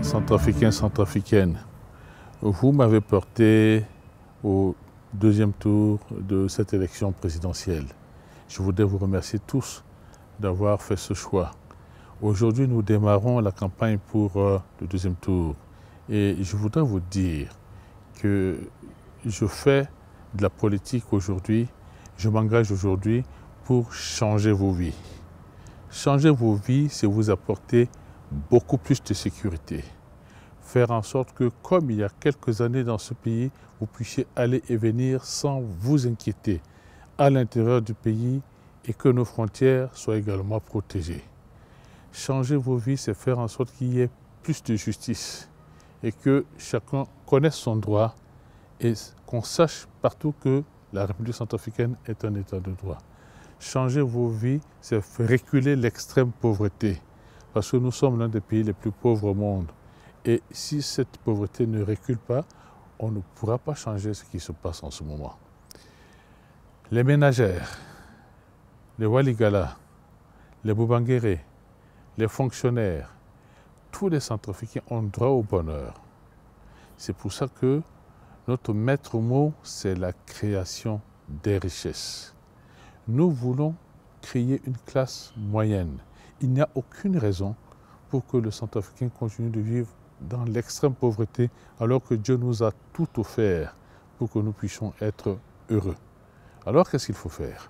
Centrafricains, centrafricaines, vous m'avez porté au deuxième tour de cette élection présidentielle. Je voudrais vous remercier tous d'avoir fait ce choix. Aujourd'hui, nous démarrons la campagne pour le deuxième tour. Et je voudrais vous dire que je fais de la politique aujourd'hui, je m'engage aujourd'hui pour changer vos vies. Changer vos vies, c'est vous apporter beaucoup plus de sécurité. Faire en sorte que, comme il y a quelques années dans ce pays, vous puissiez aller et venir sans vous inquiéter à l'intérieur du pays et que nos frontières soient également protégées. Changer vos vies, c'est faire en sorte qu'il y ait plus de justice et que chacun connaisse son droit et qu'on sache partout que la République centrafricaine est un État de droit. Changer vos vies, c'est reculer l'extrême pauvreté parce que nous sommes l'un des pays les plus pauvres au monde. Et si cette pauvreté ne recule pas, on ne pourra pas changer ce qui se passe en ce moment. Les ménagères, les Waligala, les Boubanguéré, les fonctionnaires, tous les centrafricains ont droit au bonheur. C'est pour ça que notre maître mot, c'est la création des richesses. Nous voulons créer une classe moyenne. Il n'y a aucune raison pour que le centrafricain continue de vivre dans l'extrême pauvreté alors que Dieu nous a tout offert pour que nous puissions être heureux. Alors qu'est-ce qu'il faut faire?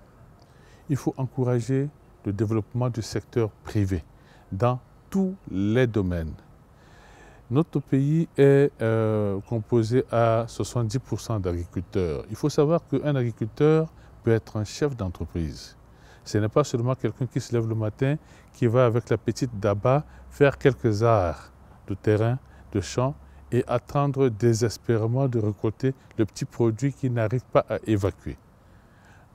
Il faut encourager le développement du secteur privé dans tous les domaines. Notre pays est composé à 70% d'agriculteurs. Il faut savoir qu'un agriculteur peut être un chef d'entreprise. Ce n'est pas seulement quelqu'un qui se lève le matin, qui va avec la petite daba faire quelques arts de terrain, de champ et attendre désespérément de récolter le petit produit qu'il n'arrive pas à évacuer.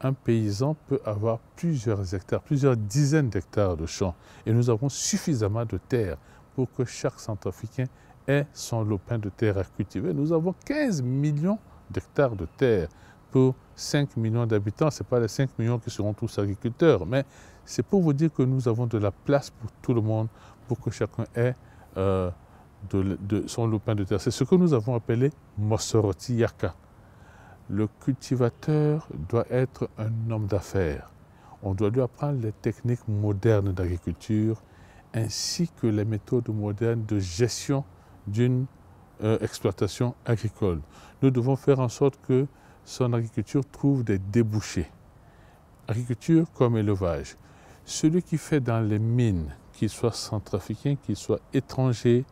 Un paysan peut avoir plusieurs hectares, plusieurs dizaines d'hectares de champs et nous avons suffisamment de terre pour que chaque centrafricain ait son lopin de terre à cultiver. Nous avons 15 millions d'hectares de terre pour 5 millions d'habitants. Ce n'est pas les 5 millions qui seront tous agriculteurs, mais c'est pour vous dire que nous avons de la place pour tout le monde, pour que chacun ait de son lopin de terre. C'est ce que nous avons appelé Mosoroti Yaka. Le cultivateur doit être un homme d'affaires. On doit lui apprendre les techniques modernes d'agriculture ainsi que les méthodes modernes de gestion d'une exploitation agricole. Nous devons faire en sorte que son agriculture trouve des débouchés. Agriculture comme élevage. Celui qui fait dans les mines, qu'il soit centrafricain, qu'il soit étranger,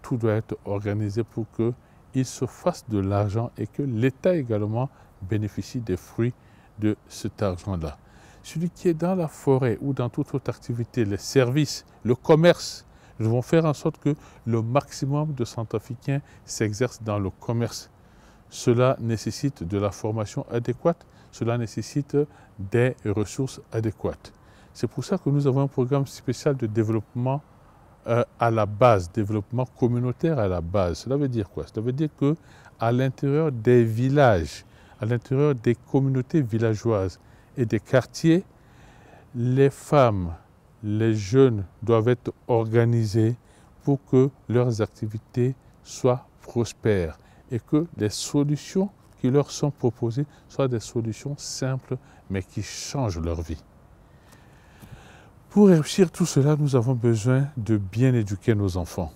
tout doit être organisé pour qu'il se fasse de l'argent et que l'État également bénéficie des fruits de cet argent-là. Celui qui est dans la forêt ou dans toute autre activité, les services, le commerce, nous devons faire en sorte que le maximum de centrafricains s'exercent dans le commerce. Cela nécessite de la formation adéquate, cela nécessite des ressources adéquates. C'est pour ça que nous avons un programme spécial de développement à la base, développement communautaire à la base. Cela veut dire quoi? Cela veut dire qu'à l'intérieur des villages, à l'intérieur des communautés villageoises et des quartiers, les femmes, les jeunes doivent être organisés pour que leurs activités soient prospères et que les solutions qui leur sont proposées soient des solutions simples mais qui changent leur vie. Pour réussir tout cela, nous avons besoin de bien éduquer nos enfants.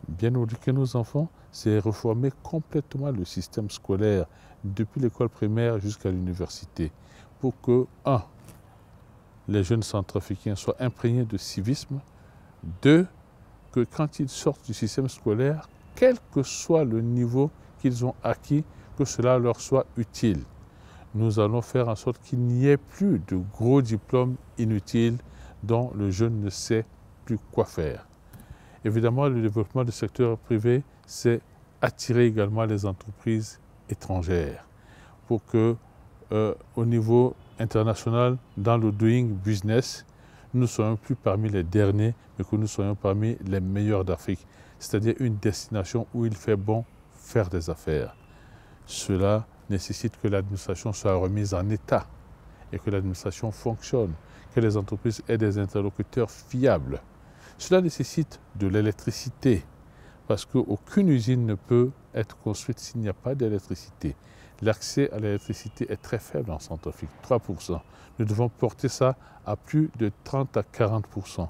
Bien éduquer nos enfants, c'est réformer complètement le système scolaire depuis l'école primaire jusqu'à l'université pour que, 1, les jeunes centrafricains soient imprégnés de civisme, 2, que quand ils sortent du système scolaire, quel que soit le niveau qu'ils ont acquis, que cela leur soit utile. Nous allons faire en sorte qu'il n'y ait plus de gros diplômes inutiles dont le jeune ne sait plus quoi faire. Évidemment, le développement du secteur privé, c'est attirer également les entreprises étrangères pour que, au niveau international, dans le doing business, nous ne soyons plus parmi les derniers, mais que nous soyons parmi les meilleurs d'Afrique, c'est-à-dire une destination où il fait bon faire des affaires. Cela nécessite que l'administration soit remise en état et que l'administration fonctionne, que les entreprises aient des interlocuteurs fiables. Cela nécessite de l'électricité, parce qu'aucune usine ne peut être construite s'il n'y a pas d'électricité. L'accès à l'électricité est très faible en Centrafrique, 3%. Nous devons porter ça à plus de 30 à 40%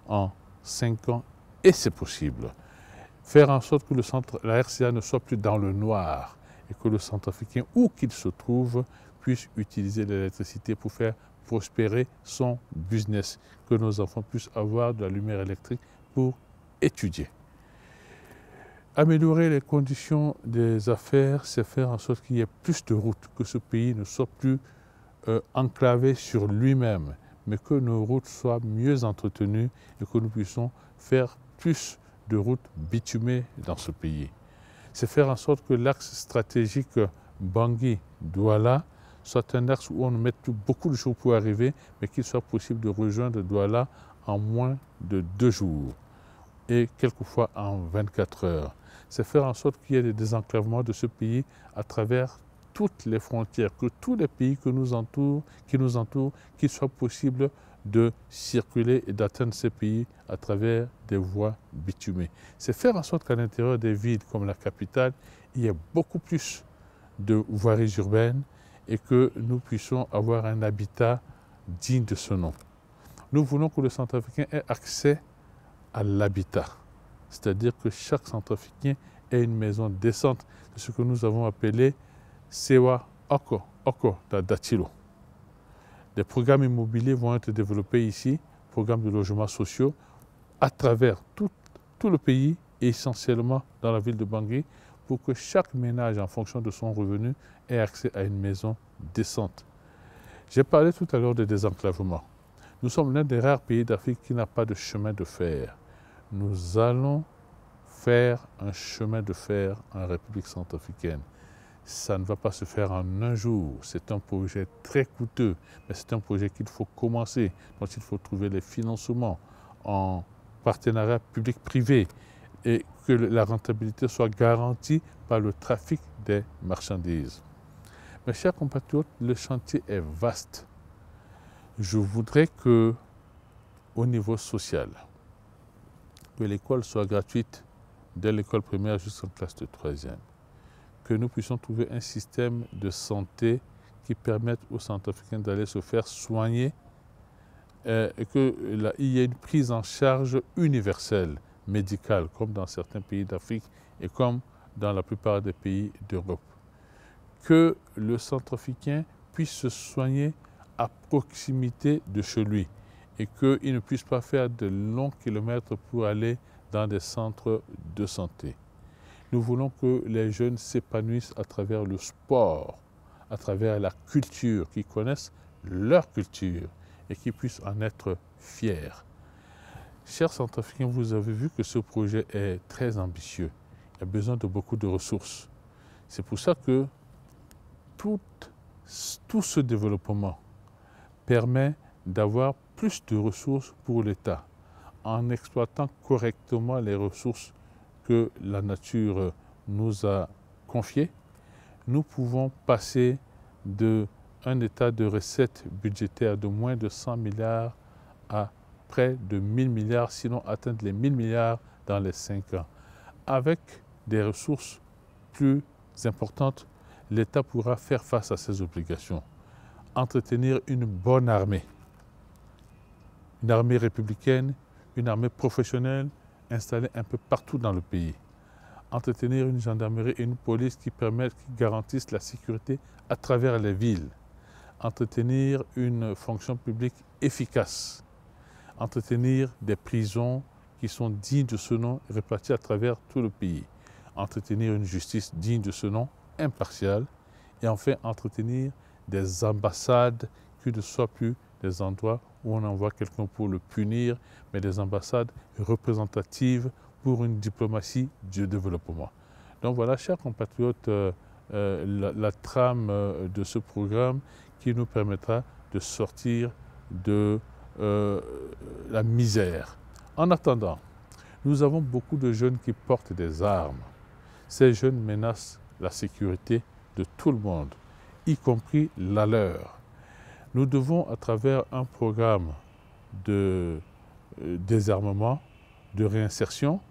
en 5 ans, et c'est possible. Faire en sorte que la RCA ne soit plus dans le noir et que le Centrafricain, où qu'il se trouve, puisse utiliser l'électricité pour faire prospérer son business, que nos enfants puissent avoir de la lumière électrique pour étudier. Améliorer les conditions des affaires, c'est faire en sorte qu'il y ait plus de routes, que ce pays ne soit plus enclavé sur lui-même, mais que nos routes soient mieux entretenues et que nous puissions faire plus de routes bitumées dans ce pays. C'est faire en sorte que l'axe stratégique Bangui-Douala soit un axe où on ne met plus beaucoup de jours pour arriver, mais qu'il soit possible de rejoindre Douala en moins de 2 jours et quelquefois en 24 heures. C'est faire en sorte qu'il y ait des désenclavements de ce pays à travers toutes les frontières, que tous les pays qui nous entourent, qu'il soit possible de circuler et d'atteindre ces pays à travers des voies bitumées. C'est faire en sorte qu'à l'intérieur des villes comme la capitale, il y ait beaucoup plus de voiries urbaines et que nous puissions avoir un habitat digne de ce nom. Nous voulons que le Centrafricain ait accès à l'habitat, c'est-à-dire que chaque Centrafricain ait une maison décente, c'est ce que nous avons appelé Sewa Oko Datilo. Des programmes immobiliers vont être développés ici, programmes de logements sociaux, à travers tout le pays et essentiellement dans la ville de Bangui, pour que chaque ménage, en fonction de son revenu, ait accès à une maison décente. J'ai parlé tout à l'heure de désenclavement. Nous sommes l'un des rares pays d'Afrique qui n'a pas de chemin de fer. Nous allons faire un chemin de fer en République centrafricaine. Ça ne va pas se faire en un jour. C'est un projet très coûteux, mais c'est un projet qu'il faut commencer, dont il faut trouver les financements en partenariat public-privé et que la rentabilité soit garantie par le trafic des marchandises. Mes chers compatriotes, le chantier est vaste. Je voudrais que, au niveau social, que l'école soit gratuite dès l'école primaire jusqu'en classe de 3e. Que nous puissions trouver un système de santé qui permette aux Centrafricains d'aller se faire soigner et qu'il y ait une prise en charge universelle, médicale, comme dans certains pays d'Afrique et comme dans la plupart des pays d'Europe. Que le Centrafricain puisse se soigner à proximité de chez lui et qu'il ne puisse pas faire de longs kilomètres pour aller dans des centres de santé. Nous voulons que les jeunes s'épanouissent à travers le sport, à travers la culture, qu'ils connaissent leur culture et qu'ils puissent en être fiers. Chers Centrafricains, vous avez vu que ce projet est très ambitieux. Il a besoin de beaucoup de ressources. C'est pour ça que tout ce développement permet d'avoir plus de ressources pour l'État en exploitant correctement les ressources que la nature nous a confiées. Nous pouvons passer d'un état de recettes budgétaires de moins de 100 milliards à près de 1000 milliards, sinon atteindre les 1000 milliards dans les 5 ans. Avec des ressources plus importantes, l'État pourra faire face à ses obligations, entretenir une bonne armée, une armée républicaine, une armée professionnelle installée un peu partout dans le pays, entretenir une gendarmerie et une police qui garantissent la sécurité à travers les villes, entretenir une fonction publique efficace, entretenir des prisons qui sont dignes de ce nom réparties à travers tout le pays, entretenir une justice digne de ce nom, impartiale, et enfin entretenir des ambassades qui ne soient plus des endroits où on envoie quelqu'un pour le punir, mais des ambassades représentatives pour une diplomatie du développement. Donc voilà, chers compatriotes, la trame de ce programme qui nous permettra de sortir de la misère. En attendant, nous avons beaucoup de jeunes qui portent des armes. Ces jeunes menacent la sécurité de tout le monde, y compris la leur. Nous devons, à travers un programme de désarmement, de réinsertion,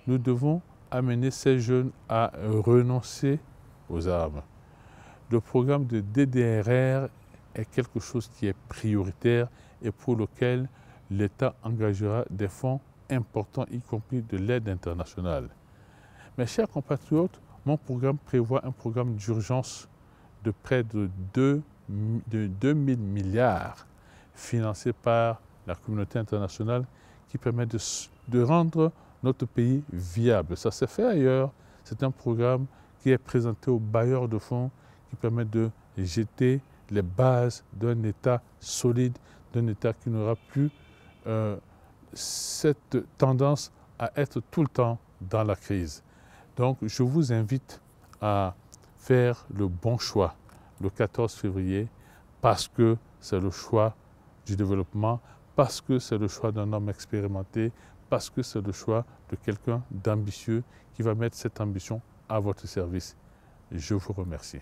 nous devons amener ces jeunes à renoncer aux armes. Le programme de DDRR est quelque chose qui est prioritaire et pour lequel l'État engagera des fonds importants, y compris de l'aide internationale. Mes chers compatriotes, mon programme prévoit un programme d'urgence de près de 2000 milliards financé par la communauté internationale qui permet de rendre notre pays viable. Ça s'est fait ailleurs. C'est un programme qui est présenté aux bailleurs de fonds qui permet de jeter les bases d'un État solide, d'un État qui n'aura plus cette tendance à être tout le temps dans la crise. Donc, je vous invite à faire le bon choix le 14 février parce que c'est le choix du développement, parce que c'est le choix d'un homme expérimenté, parce que c'est le choix de quelqu'un d'ambitieux qui va mettre cette ambition à votre service. Je vous remercie.